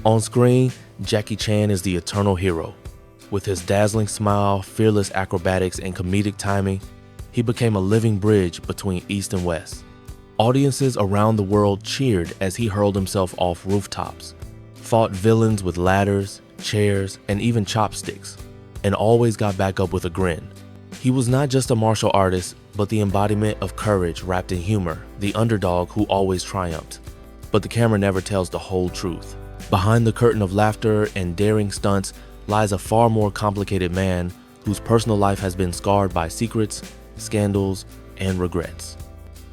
On screen, Jackie Chan is the eternal hero. With his dazzling smile, fearless acrobatics, and comedic timing, he became a living bridge between East and West. Audiences around the world cheered as he hurled himself off rooftops, fought villains with ladders, chairs, and even chopsticks, and always got back up with a grin. He was not just a martial artist, but the embodiment of courage wrapped in humor, the underdog who always triumphed. But the camera never tells the whole truth. Behind the curtain of laughter and daring stunts lies a far more complicated man whose personal life has been scarred by secrets, scandals, and regrets.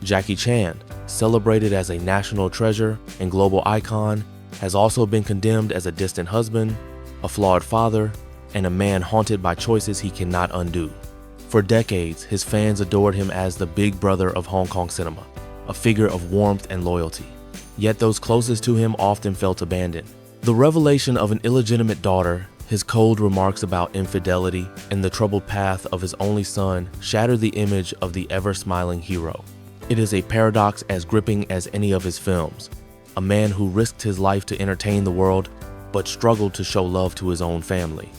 Jackie Chan, celebrated as a national treasure and global icon, has also been condemned as a distant husband, a flawed father, and a man haunted by choices he cannot undo. For decades, his fans adored him as the big brother of Hong Kong cinema, a figure of warmth and loyalty. Yet those closest to him often felt abandoned. The revelation of an illegitimate daughter, his cold remarks about infidelity, and the troubled path of his only son shattered the image of the ever-smiling hero. It is a paradox as gripping as any of his films. A man who risked his life to entertain the world, but struggled to show love to his own family.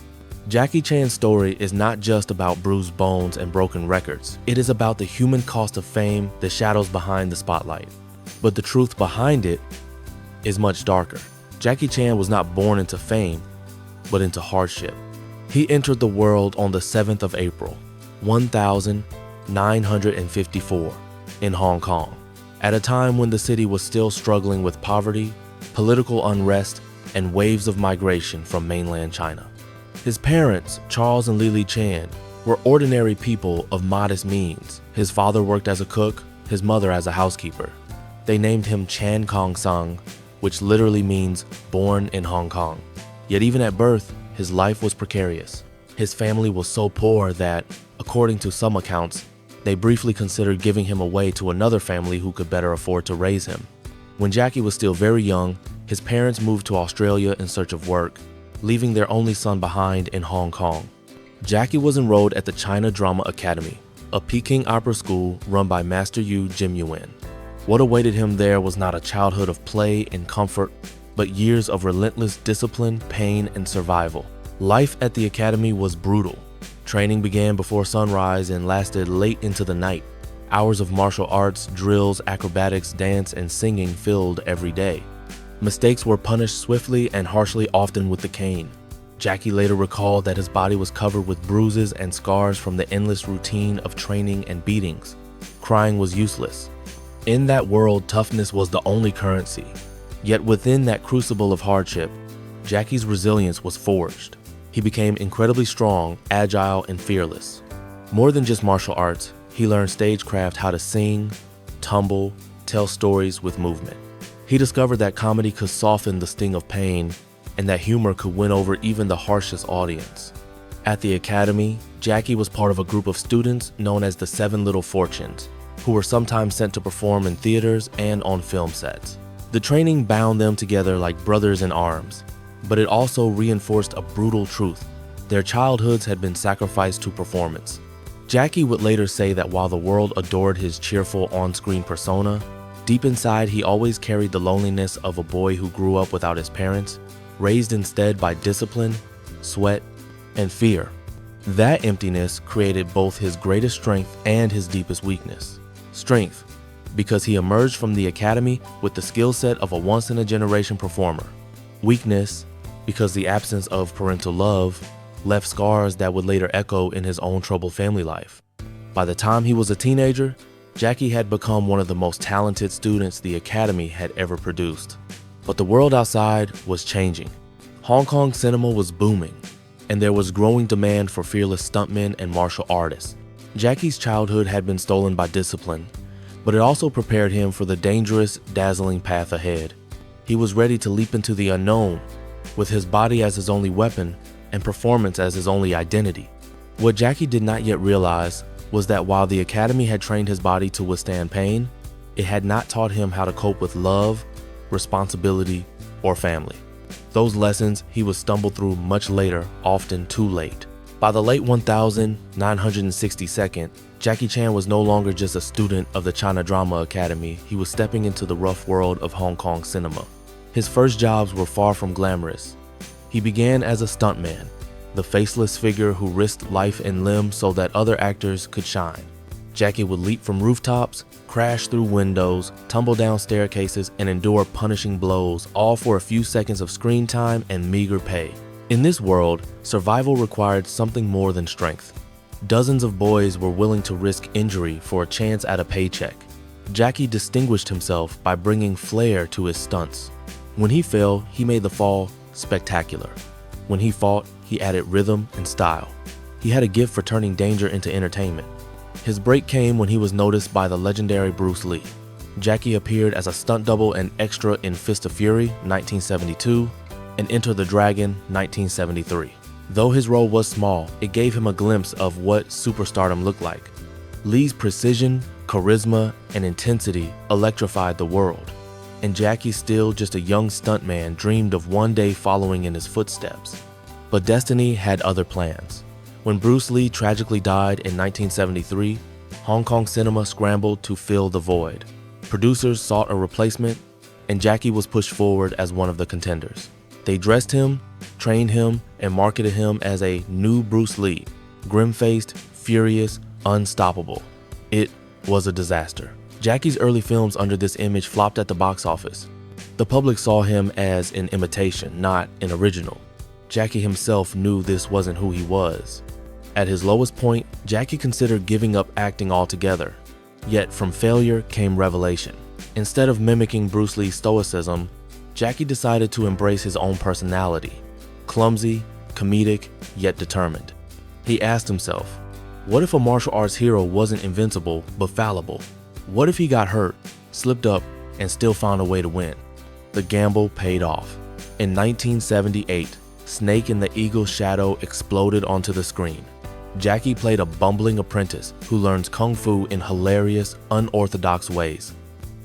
Jackie Chan's story is not just about bruised bones and broken records. It is about the human cost of fame, the shadows behind the spotlight. But the truth behind it is much darker. Jackie Chan was not born into fame, but into hardship. He entered the world on the 7th of April, 1954, in Hong Kong, at a time when the city was still struggling with poverty, political unrest, and waves of migration from mainland China. His parents, Charles and Lily Chan, were ordinary people of modest means. His father worked as a cook, his mother as a housekeeper. They named him Chan Kong Sung, which literally means born in Hong Kong. Yet even at birth, his life was precarious. His family was so poor that, according to some accounts, they briefly considered giving him away to another family who could better afford to raise him. When Jackie was still very young, his parents moved to Australia in search of work, leaving their only son behind in Hong Kong. Jackie was enrolled at the China Drama Academy, a Peking opera school run by Master Yu Jim Yuen. What awaited him there was not a childhood of play and comfort, but years of relentless discipline, pain, and survival. Life at the academy was brutal. Training began before sunrise and lasted late into the night. Hours of martial arts, drills, acrobatics, dance, and singing filled every day. Mistakes were punished swiftly and harshly, often with the cane. Jackie later recalled that his body was covered with bruises and scars from the endless routine of training and beatings. Crying was useless. In that world, toughness was the only currency. Yet within that crucible of hardship, Jackie's resilience was forged. He became incredibly strong, agile, and fearless. More than just martial arts, he learned stagecraft, how to sing, tumble, tell stories with movement. He discovered that comedy could soften the sting of pain, and that humor could win over even the harshest audience. At the academy, Jackie was part of a group of students known as the Seven Little Fortunes, who were sometimes sent to perform in theaters and on film sets. The training bound them together like brothers in arms, but it also reinforced a brutal truth. Their childhoods had been sacrificed to performance. Jackie would later say that while the world adored his cheerful on-screen persona, deep inside he always carried the loneliness of a boy who grew up without his parents, raised instead by discipline, sweat, and fear. That emptiness created both his greatest strength and his deepest weakness. Strength, because he emerged from the academy with the skill set of a once-in-a-generation performer. Weakness, because the absence of parental love left scars that would later echo in his own troubled family life. By the time he was a teenager, Jackie had become one of the most talented students the academy had ever produced. But the world outside was changing. Hong Kong cinema was booming, and there was growing demand for fearless stuntmen and martial artists. Jackie's childhood had been stolen by discipline, but it also prepared him for the dangerous, dazzling path ahead. He was ready to leap into the unknown, with his body as his only weapon and performance as his only identity. What Jackie did not yet realize was that while the academy had trained his body to withstand pain, it had not taught him how to cope with love, responsibility, or family. Those lessons he would stumble through much later, often too late. By the late 1962nd, Jackie Chan was no longer just a student of the China Drama Academy, he was stepping into the rough world of Hong Kong cinema. His first jobs were far from glamorous. He began as a stuntman, the faceless figure who risked life and limb so that other actors could shine. Jackie would leap from rooftops, crash through windows, tumble down staircases, and endure punishing blows, all for a few seconds of screen time and meager pay. In this world, survival required something more than strength. Dozens of boys were willing to risk injury for a chance at a paycheck. Jackie distinguished himself by bringing flair to his stunts. When he fell, he made the fall spectacular. When he fought, he added rhythm and style. He had a gift for turning danger into entertainment. His break came when he was noticed by the legendary Bruce Lee. Jackie appeared as a stunt double and extra in Fist of Fury, 1972, and Enter the Dragon, 1973. Though his role was small, it gave him a glimpse of what superstardom looked like. Lee's precision, charisma, and intensity electrified the world, and Jackie, still just a young stuntman, dreamed of one day following in his footsteps. But destiny had other plans. When Bruce Lee tragically died in 1973, Hong Kong cinema scrambled to fill the void. Producers sought a replacement, and Jackie was pushed forward as one of the contenders. They dressed him, trained him, and marketed him as a new Bruce Lee, grim-faced, furious, unstoppable. It was a disaster. Jackie's early films under this image flopped at the box office. The public saw him as an imitation, not an original. Jackie himself knew this wasn't who he was. At his lowest point, Jackie considered giving up acting altogether. Yet from failure came revelation. Instead of mimicking Bruce Lee's stoicism, Jackie decided to embrace his own personality. Clumsy, comedic, yet determined. He asked himself, what if a martial arts hero wasn't invincible but fallible? What if he got hurt, slipped up, and still found a way to win? The gamble paid off. In 1978, Snake in the Eagle's shadow exploded onto the screen. Jackie played a bumbling apprentice who learns kung fu in hilarious, unorthodox ways.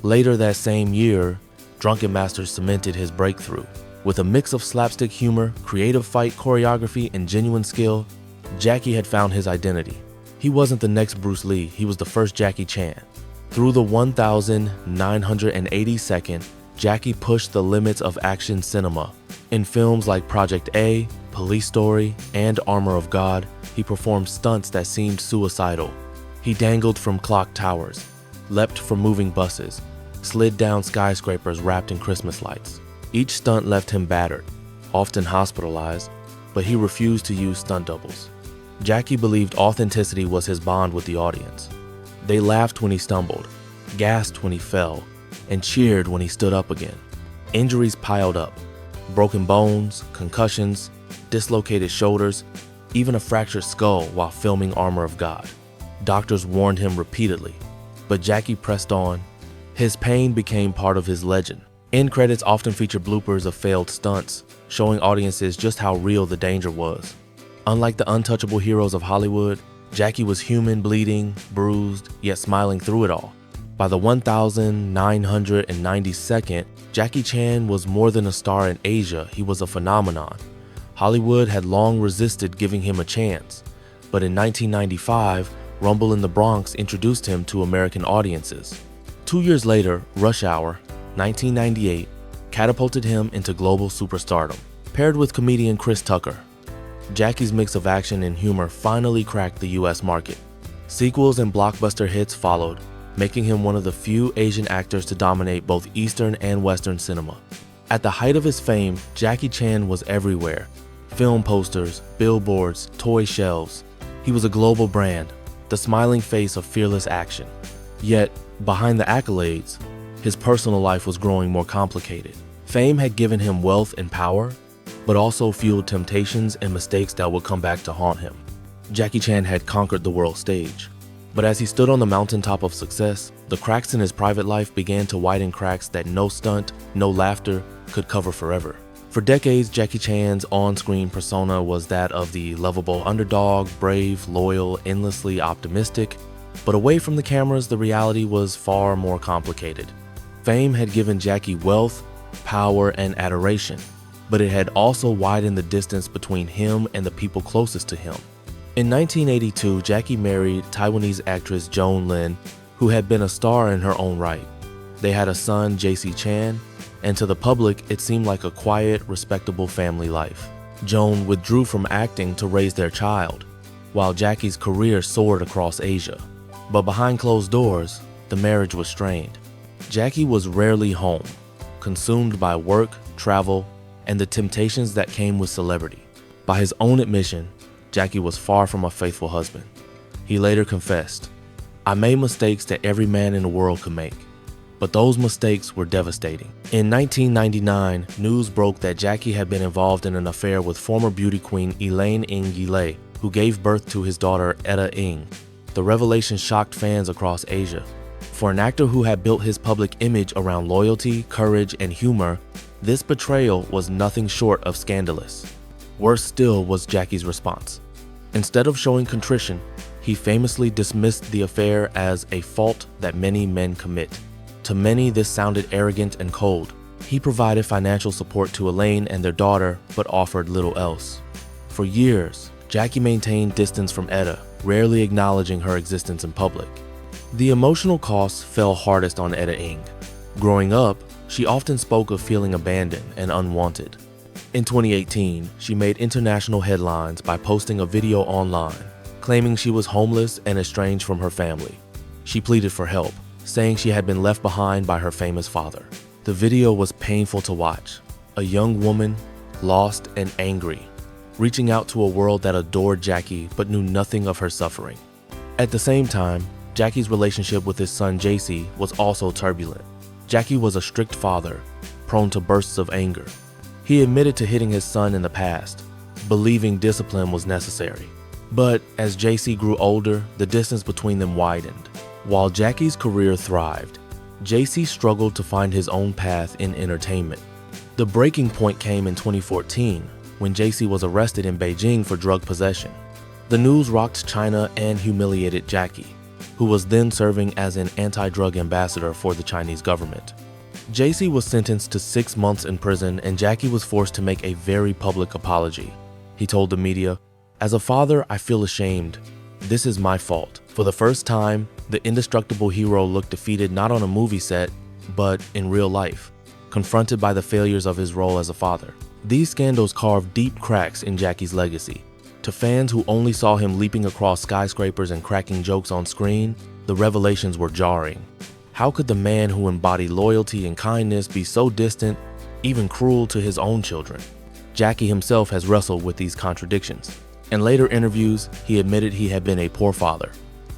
Later that same year, Drunken Master cemented his breakthrough. With a mix of slapstick humor, creative fight choreography, and genuine skill, Jackie had found his identity. He wasn't the next Bruce Lee, he was the first Jackie Chan. Through the 1,982nd, Jackie pushed the limits of action cinema. In films like Project A, Police Story, and Armor of God, he performed stunts that seemed suicidal. He dangled from clock towers, leapt from moving buses, slid down skyscrapers wrapped in Christmas lights. Each stunt left him battered, often hospitalized, but he refused to use stunt doubles. Jackie believed authenticity was his bond with the audience. They laughed when he stumbled, gasped when he fell, and cheered when he stood up again. Injuries piled up. Broken bones, concussions, dislocated shoulders, even a fractured skull while filming Armor of God. Doctors warned him repeatedly, but Jackie pressed on. His pain became part of his legend. End credits often feature bloopers of failed stunts, showing audiences just how real the danger was. Unlike the untouchable heroes of Hollywood, Jackie was human, bleeding, bruised, yet smiling through it all. By the 1,992nd, Jackie Chan was more than a star in Asia, he was a phenomenon. Hollywood had long resisted giving him a chance, but in 1995, Rumble in the Bronx introduced him to American audiences. 2 years later, Rush Hour, 1998, catapulted him into global superstardom. Paired with comedian Chris Tucker, Jackie's mix of action and humor finally cracked the US market. Sequels and blockbuster hits followed, making him one of the few Asian actors to dominate both Eastern and Western cinema. At the height of his fame, Jackie Chan was everywhere. Film posters, billboards, toy shelves. He was a global brand, the smiling face of fearless action. Yet, behind the accolades, his personal life was growing more complicated. Fame had given him wealth and power, but also fueled temptations and mistakes that would come back to haunt him. Jackie Chan had conquered the world stage, but as he stood on the mountaintop of success, the cracks in his private life began to widen, cracks that no stunt, no laughter could cover forever. For decades, Jackie Chan's on-screen persona was that of the lovable underdog, brave, loyal, endlessly optimistic, but away from the cameras, the reality was far more complicated. Fame had given Jackie wealth, power, and adoration, but it had also widened the distance between him and the people closest to him. In 1982, Jackie married Taiwanese actress Joan Lin, who had been a star in her own right. They had a son, JC Chan, and to the public it seemed like a quiet, respectable family life. Joan withdrew from acting to raise their child, while Jackie's career soared across Asia. But behind closed doors, the marriage was strained. Jackie was rarely home, consumed by work, travel, and the temptations that came with celebrity. By his own admission, Jackie was far from a faithful husband. He later confessed, "I made mistakes that every man in the world could make, but those mistakes were devastating." In 1999, news broke that Jackie had been involved in an affair with former beauty queen Elaine Ng Yile, who gave birth to his daughter Etta Ng. The revelation shocked fans across Asia. For an actor who had built his public image around loyalty, courage, and humor, this betrayal was nothing short of scandalous. Worse still was Jackie's response. Instead of showing contrition, he famously dismissed the affair as a fault that many men commit. To many, this sounded arrogant and cold. He provided financial support to Elaine and their daughter, but offered little else. For years, Jackie maintained distance from Etta, rarely acknowledging her existence in public. The emotional costs fell hardest on Etta Ng. Growing up, she often spoke of feeling abandoned and unwanted. In 2018, she made international headlines by posting a video online, claiming she was homeless and estranged from her family. She pleaded for help, saying she had been left behind by her famous father. The video was painful to watch. A young woman, lost and angry, reaching out to a world that adored Jackie but knew nothing of her suffering. At the same time, Jackie's relationship with his son JC was also turbulent. Jackie was a strict father, prone to bursts of anger. He admitted to hitting his son in the past, believing discipline was necessary. But as JC grew older, the distance between them widened. While Jackie's career thrived, JC struggled to find his own path in entertainment. The breaking point came in 2014, when JC was arrested in Beijing for drug possession. The news rocked China and humiliated Jackie, who was then serving as an anti-drug ambassador for the Chinese government. JC was sentenced to 6 months in prison, and Jackie was forced to make a very public apology. He told the media, "As a father, I feel ashamed. This is my fault." For the first time, the indestructible hero looked defeated not on a movie set, but in real life, confronted by the failures of his role as a father. These scandals carved deep cracks in Jackie's legacy. To fans who only saw him leaping across skyscrapers and cracking jokes on screen, the revelations were jarring. How could the man who embodied loyalty and kindness be so distant, even cruel to his own children? Jackie himself has wrestled with these contradictions. In later interviews, he admitted he had been a poor father,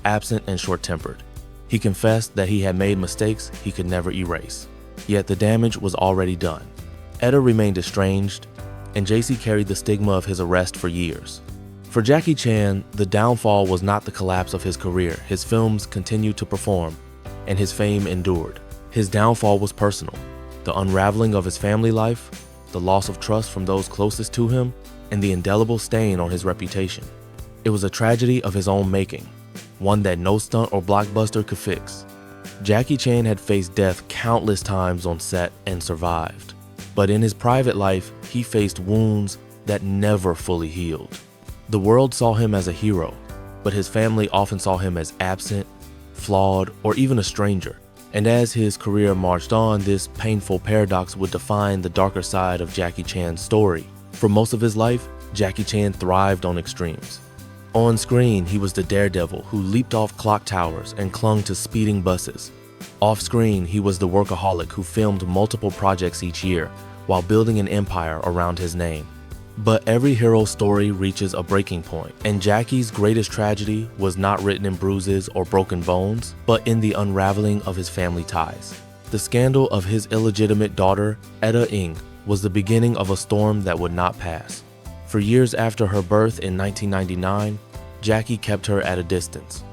absent and short-tempered. He confessed that he had made mistakes he could never erase. Yet the damage was already done. Etta remained estranged, and JC carried the stigma of his arrest for years. For Jackie Chan, the downfall was not the collapse of his career. His films continued to perform, and his fame endured. His downfall was personal. The unraveling of his family life, the loss of trust from those closest to him, and the indelible stain on his reputation. It was a tragedy of his own making, one that no stunt or blockbuster could fix. Jackie Chan had faced death countless times on set and survived. But in his private life, he faced wounds that never fully healed. The world saw him as a hero, but his family often saw him as absent, flawed, or even a stranger. And as his career marched on, this painful paradox would define the darker side of Jackie Chan's story. For most of his life, Jackie Chan thrived on extremes. On screen, he was the daredevil who leaped off clock towers and clung to speeding buses. Off screen, he was the workaholic who filmed multiple projects each year while building an empire around his name. But every hero's story reaches a breaking point, and Jackie's greatest tragedy was not written in bruises or broken bones, but in the unraveling of his family ties. The scandal of his illegitimate daughter, Etta Ng, was the beginning of a storm that would not pass. For years after her birth in 1999, Jackie kept her at a distance.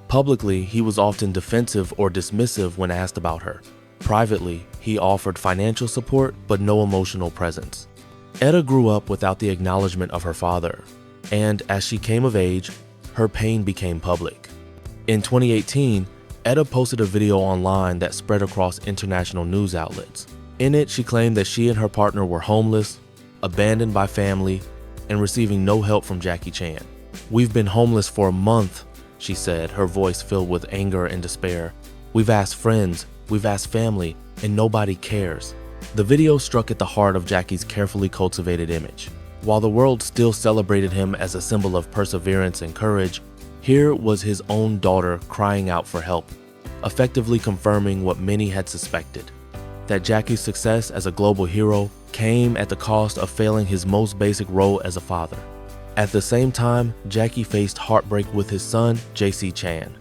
Publicly, he was often defensive or dismissive when asked about her. Privately, he offered financial support but no emotional presence. Etta grew up without the acknowledgement of her father, and as she came of age, her pain became public. In 2018, Etta posted a video online that spread across international news outlets. In it, she claimed that she and her partner were homeless, abandoned by family, and receiving no help from Jackie Chan. "We've been homeless for a month," she said, her voice filled with anger and despair. "We've asked friends, we've asked family, and nobody cares. The video struck at the heart of Jackie's carefully cultivated image. While the world still celebrated him as a symbol of perseverance and courage, here was his own daughter crying out for help, effectively confirming what many had suspected, that Jackie's success as a global hero came at the cost of failing his most basic role as a father. At the same time, Jackie faced heartbreak with his son, JC Chan.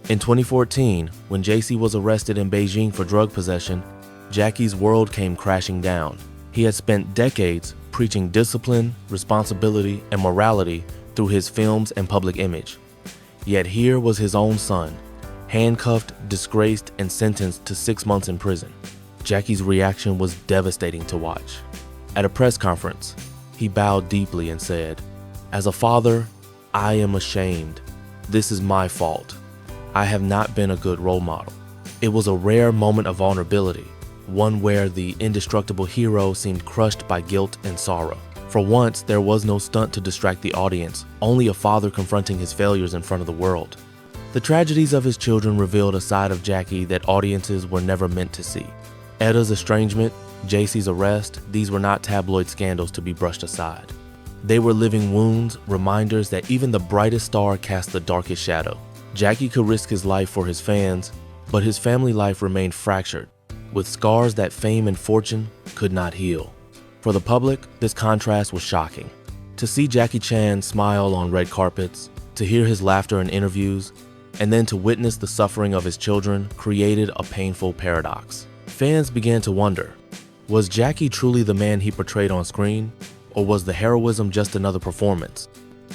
In 2014, when JC was arrested in Beijing for drug possession, Jackie's world came crashing down. He had spent decades preaching discipline, responsibility, and morality through his films and public image. Yet here was his own son, handcuffed, disgraced, and sentenced to 6 months in prison. Jackie's reaction was devastating to watch. At a press conference, he bowed deeply and said, "As a father, I am ashamed. This is my fault. I have not been a good role model." It was a rare moment of vulnerability, one where the indestructible hero seemed crushed by guilt and sorrow. For once, there was no stunt to distract the audience, only a father confronting his failures in front of the world. The tragedies of his children revealed a side of Jackie that audiences were never meant to see. Eda's estrangement, JC's arrest, these were not tabloid scandals to be brushed aside. They were living wounds, reminders that even the brightest star cast the darkest shadow. Jackie could risk his life for his fans, but his family life remained fractured, with scars that fame and fortune could not heal. For the public, this contrast was shocking. To see Jackie Chan smile on red carpets, to hear his laughter in interviews, and then to witness the suffering of his children created a painful paradox. Fans began to wonder, was Jackie truly the man he portrayed on screen, or was the heroism just another performance?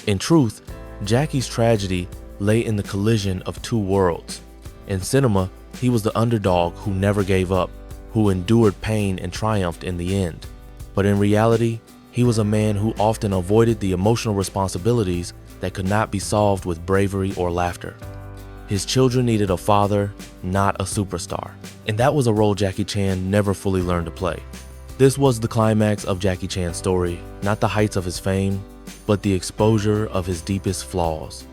In truth, Jackie's tragedy lay in the collision of two worlds. In cinema, he was the underdog who never gave up, who endured pain and triumphed in the end. But in reality, he was a man who often avoided the emotional responsibilities that could not be solved with bravery or laughter. His children needed a father, not a superstar. And that was a role Jackie Chan never fully learned to play. This was the climax of Jackie Chan's story, not the heights of his fame, but the exposure of his deepest flaws.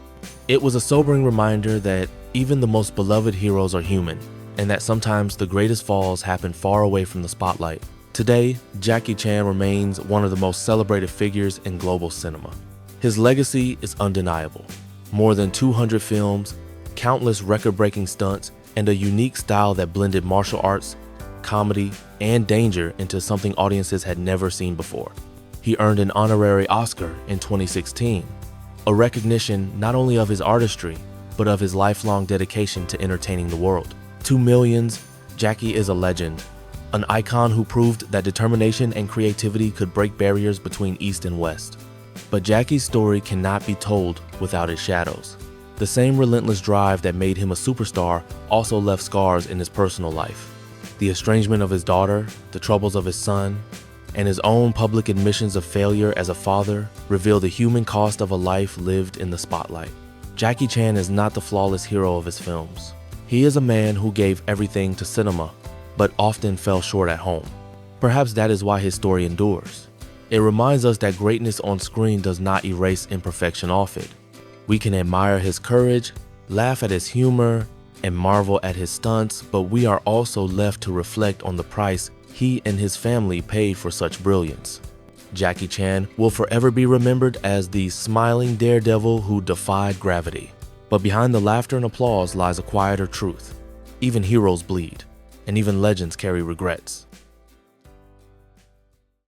It was a sobering reminder that even the most beloved heroes are human, and that sometimes the greatest falls happen far away from the spotlight. Today, Jackie Chan remains one of the most celebrated figures in global cinema. His legacy is undeniable. More than 200 films, countless record-breaking stunts, and a unique style that blended martial arts, comedy, and danger into something audiences had never seen before. He earned an honorary Oscar in 2016, a recognition not only of his artistry, but of his lifelong dedication to entertaining the world. To millions, Jackie is a legend, an icon who proved that determination and creativity could break barriers between East and West. But Jackie's story cannot be told without its shadows. The same relentless drive that made him a superstar also left scars in his personal life. The estrangement of his daughter, the troubles of his son, and his own public admissions of failure as a father reveal the human cost of a life lived in the spotlight. Jackie Chan is not the flawless hero of his films. He is a man who gave everything to cinema, but often fell short at home. Perhaps that is why his story endures. It reminds us that greatness on screen does not erase imperfection off it. We can admire his courage, laugh at his humor, and marvel at his stunts, but we are also left to reflect on the price he and his family paid for such brilliance. Jackie Chan will forever be remembered as the smiling daredevil who defied gravity. But behind the laughter and applause lies a quieter truth. Even heroes bleed, and even legends carry regrets.